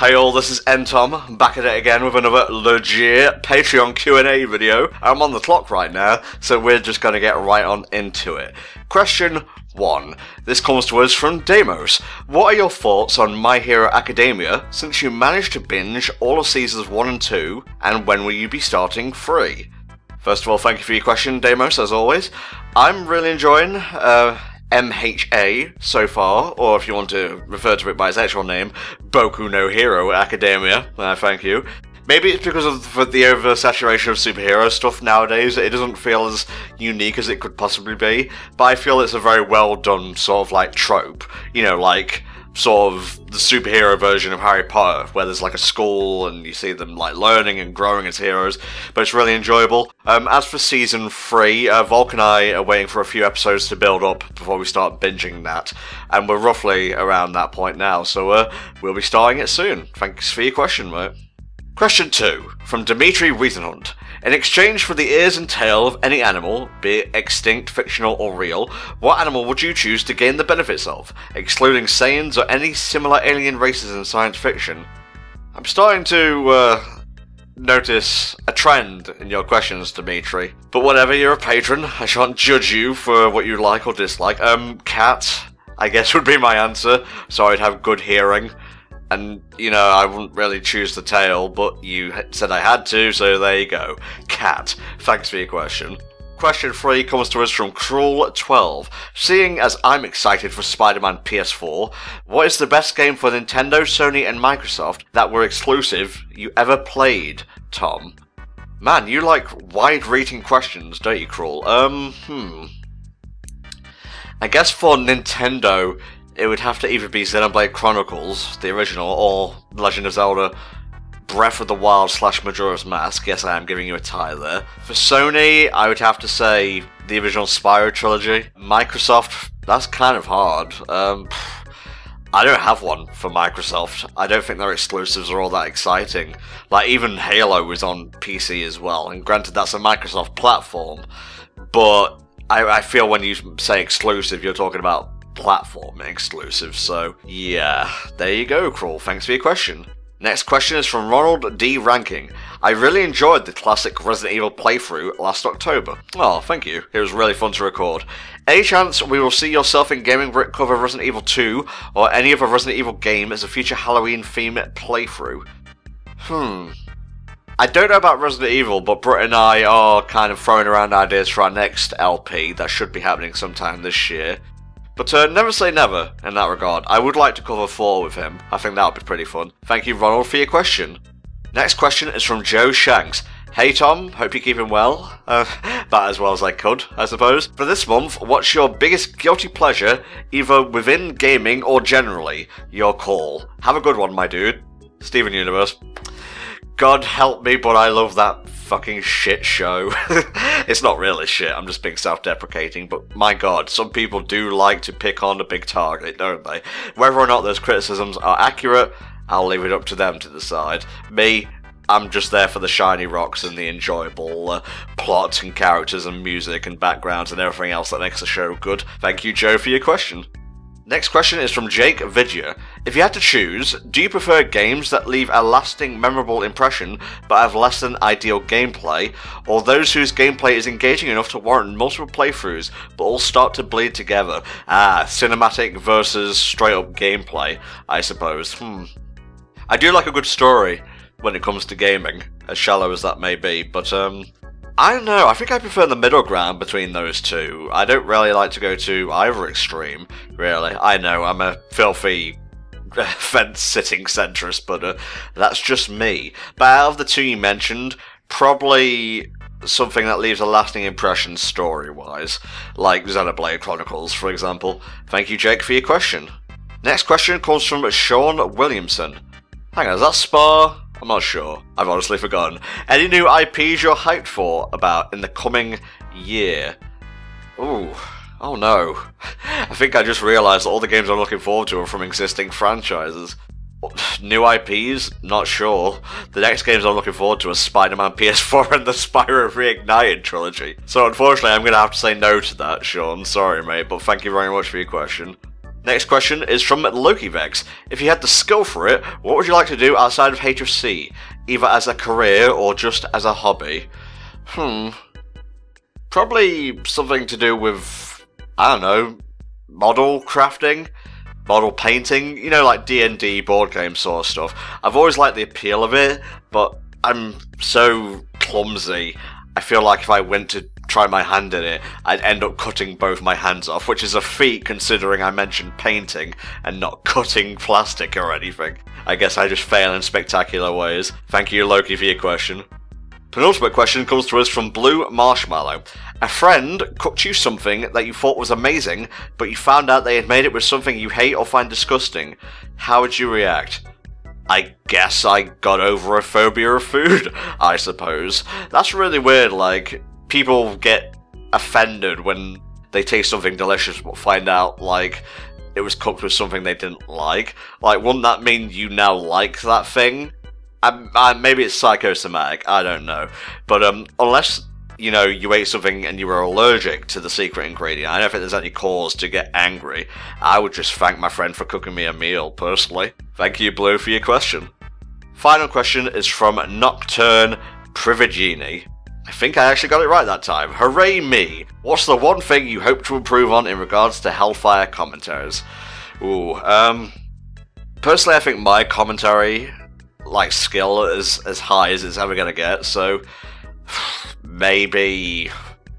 Hey all, this is Tom, back at it again with another legit Patreon Q&A video. I'm on the clock right now, so we're just going to get right on into it. Question 1. This comes to us from Deimos. What are your thoughts on My Hero Academia since you managed to binge all of seasons 1 and 2, and when will you be starting 3? First of all, thank you for your question, Deimos, as always. I'm really enjoying MHA so far, or if you want to refer to it by its actual name, Boku no Hero Academia. Thank you. Maybe it's because of the oversaturation of superhero stuff nowadays, it doesn't feel as unique as it could possibly be, but I feel it's a very well done sort of like trope, you know, like sort of the superhero version of Harry Potter, where there's like a school and you see them like learning and growing as heroes, but it's really enjoyable. As for season 3, Volk and I are waiting for a few episodes to build up before we start binging that, and we're roughly around that point now, so we'll be starting it soon. Thanks for your question, mate. Question 2, from Dimitri Wiesenhund. In exchange for the ears and tail of any animal, be it extinct, fictional or real, what animal would you choose to gain the benefits of, excluding Saiyans or any similar alien races in science fiction? I'm starting to notice a trend in your questions, Dimitri. But whatever, you're a patron, I shan't judge you for what you like or dislike. Cat, I guess would be my answer, so I'd have good hearing. And, you know, I wouldn't really choose the tail, but you said I had to, so there you go. Cat. Thanks for your question. Question 3 comes to us from Cruel12. Seeing as I'm excited for Spider-Man PS4, what is the best game for Nintendo, Sony and Microsoft that were exclusive you ever played, Tom? Man, you like wide-reaching questions, don't you, Cruel? I guess for Nintendo, it would have to either be Xenoblade Chronicles, the original, or Legend of Zelda Breath of the Wild / Majora's Mask. Yes, I am giving you a tie there. For Sony, I would have to say the original Spyro trilogy. Microsoft, that's kind of hard. I don't have one for Microsoft. I don't think their exclusives are all that exciting. Like, even Halo is on PC as well, and granted that's a Microsoft platform, but I feel when you say exclusive, you're talking about platform exclusive, so yeah, there you go, Crawl. Thanks for your question. Next question is from Ronald D. Ranking. I really enjoyed the classic Resident Evil playthrough last October. Oh, thank you. It was really fun to record. Any chance we will see yourself in Gaming Brick cover Resident Evil 2 or any other Resident Evil game as a future Halloween themed playthrough? I don't know about Resident Evil, but Britt and I are kind of throwing around ideas for our next LP that should be happening sometime this year. But never say never in that regard. I would like to cover 4 with him. I think that would be pretty fun. Thank you, Ronald, for your question. Next question is from Joe Shanks. Hey Tom, hope you're keeping well. About as well as I could, I suppose. For this month, what's your biggest guilty pleasure, either within gaming or generally? Your call. Have a good one, my dude. Steven Universe. God help me, but I love that fucking shit show. It's not really shit, I'm just being self-deprecating, but my god, some people do like to pick on a big target, don't they? Whether or not those criticisms are accurate, I'll leave it up to them to decide. Me, I'm just there for the shiny rocks and the enjoyable plot and characters and music and backgrounds and everything else that makes the show good. Thank you, Joe, for your question. Next question is from Jake Vidya. If you had to choose, do you prefer games that leave a lasting, memorable impression but have less than ideal gameplay, or those whose gameplay is engaging enough to warrant multiple playthroughs but all start to bleed together? Cinematic versus straight-up gameplay, I suppose. I do like a good story when it comes to gaming, as shallow as that may be, but I don't know, I think I prefer the middle ground between those two. I don't really like to go to either extreme, really. I know, I'm a filthy fence-sitting centrist, but that's just me. But out of the 2 you mentioned, probably something that leaves a lasting impression story-wise, like Xenoblade Chronicles, for example. Thank you, Jake, for your question. Next question comes from Sean Williamson. Hang on, is that Spa? I'm not sure. I've honestly forgotten. Any new IPs you're hyped for about in the coming year? Ooh. Oh no. I think I just realised that all the games I'm looking forward to are from existing franchises. New IPs? Not sure. The next games I'm looking forward to are Spider-Man PS4 and the Spyro Reignited trilogy. So unfortunately I'm going to have to say no to that, Sean. Sorry mate, but thank you very much for your question. Next question is from LokiVex. If you had the skill for it, what would you like to do outside of HFC? Either as a career or just as a hobby? Probably something to do with, I don't know, model crafting? Model painting? You know, like D&D board game sort of stuff. I've always liked the appeal of it, but I'm so clumsy. I feel like if I went to try my hand at it, I'd end up cutting both my hands off, which is a feat considering I mentioned painting and not cutting plastic or anything. I guess I just fail in spectacular ways. Thank you, Loki, for your question. Penultimate question comes to us from Blue Marshmallow. A friend cooked you something that you thought was amazing, but you found out they had made it with something you hate or find disgusting. How would you react? I guess I got over a phobia of food, I suppose. That's really weird, like, people get offended when they taste something delicious but find out, like, it was cooked with something they didn't like. Like, wouldn't that mean you now like that thing? Maybe it's psychosomatic, I don't know. But unless, you know, you ate something and you were allergic to the secret ingredient, I don't think there's any cause to get angry. I would just thank my friend for cooking me a meal, personally. Thank you, Blue, for your question. Final question is from Nocturne Privigini. I think I actually got it right that time. Hooray me! What's the one thing you hope to improve on in regards to Hellfire commentaries? Ooh, personally I think my commentary, like, skill is as high as it's ever gonna get, so maybe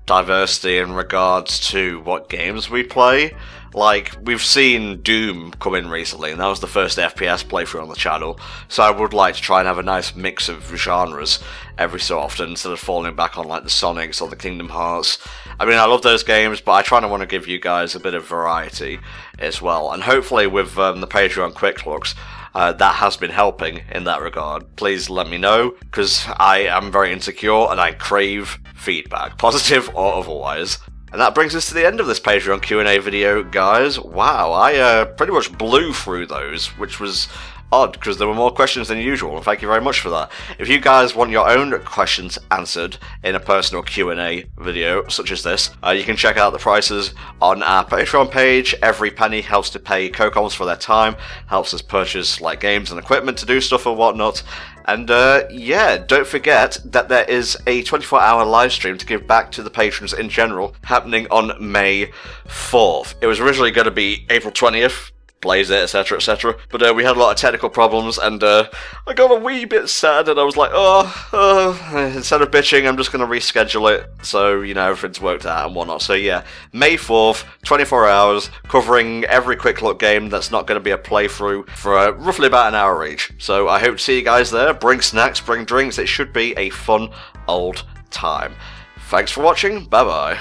diversity in regards to what games we play. Like, we've seen Doom come in recently, and that was the first FPS playthrough on the channel, so I would like to try and have a nice mix of genres every so often, instead of falling back on, like, the Sonics or the Kingdom Hearts. I mean, I love those games, but I try to want to give you guys a bit of variety as well, and hopefully with the Patreon Quick Looks, that has been helping in that regard. Please let me know, because I am very insecure and I crave feedback, positive or otherwise. And that brings us to the end of this Patreon Q&A video, guys. Wow, I pretty much blew through those, which was odd, because there were more questions than usual, and thank you very much for that. If you guys want your own questions answered in a personal Q&A video, such as this, you can check out the prices on our Patreon page. Every penny helps to pay co-coms for their time, helps us purchase, like, games and equipment to do stuff and whatnot. And yeah, don't forget that there is a 24-hour live stream to give back to the patrons in general, happening on May 4th. It was originally going to be April 20th, blaze it, etc, etc. But we had a lot of technical problems, and I got a wee bit sad, and I was like, instead of bitching, I'm just going to reschedule it, so, you know, everything's worked out and whatnot. So yeah, May 4th, 24 hours, covering every Quick Look game that's not going to be a playthrough for roughly about an hour each. So I hope to see you guys there. Bring snacks, bring drinks, it should be a fun old time. Thanks for watching, bye bye.